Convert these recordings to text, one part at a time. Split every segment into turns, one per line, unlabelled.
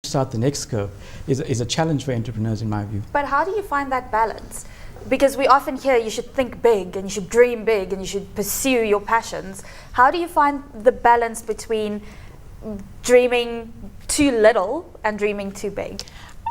start the next curve is a challenge for entrepreneurs, in my view.
But how do you find that balance? Because we often hear you should think big and you should dream big and you should pursue your passions. How do you find the balance between dreaming too little and dreaming too big?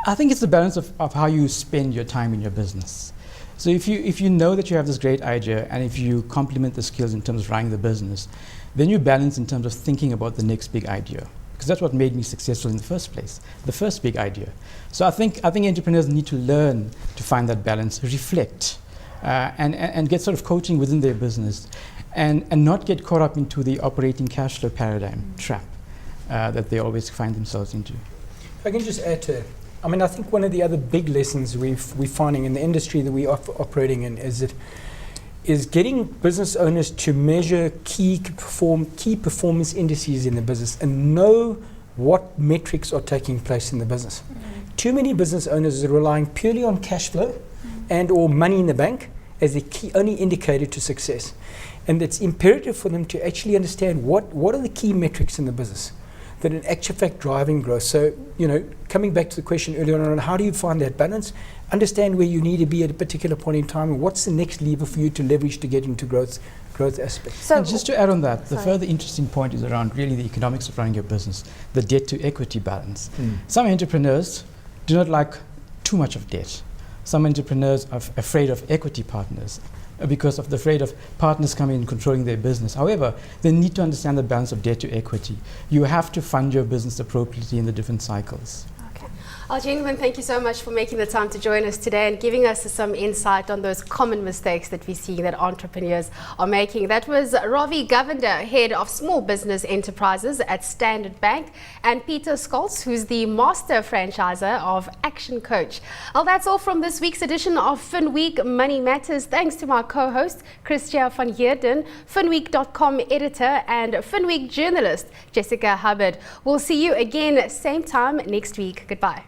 I think it's the balance of how you spend your time in your business. So if you know that you have this great idea, and if you complement the skills in terms of running the business, then you balance in terms of thinking about the next big idea. Because that's what made me successful in the first place, the first big idea. So I think entrepreneurs need to learn to find that balance, reflect, and get sort of coaching within their business, and not get caught up into the operating cash flow paradigm trap that they always find themselves into.
If I can just add to it, I mean, I think one of the other big lessons we're finding in the industry that we are operating in is getting business owners to measure key performance indices in the business and know what metrics are taking place in the business. Too many business owners are relying purely on cash flow and or money in the bank as the key only indicator to success. And it's imperative for them to actually understand what are the key metrics in the business that in actual fact driving growth. So, coming back to the question earlier on, how do you find that balance? Understand where you need to be at a particular point in time, and what's the next lever for you to leverage to get into growth aspects.
So, and just to add on that, the further interesting point is around really the economics of running your business, the debt to equity balance. Some entrepreneurs do not like too much of debt. Some entrepreneurs are afraid of equity partners because of the afraid of partners coming and controlling their business. However, they need to understand the balance of debt to equity. You have to fund your business appropriately in the different cycles.
Well, gentlemen, thank you so much for making the time to join us today and giving us some insight on those common mistakes that we see that entrepreneurs are making. That was Ravi Govender, Head of Small Business Enterprises at Standard Bank, and Peter Scholz, who's the Master Franchiser of Action Coach. Well, that's all from this week's edition of Finweek Money Matters. Thanks to my co-host, Kristia van Heerden, Finweek.com editor and Finweek journalist, Jessica Hubbard. We'll see you again same time next week. Goodbye.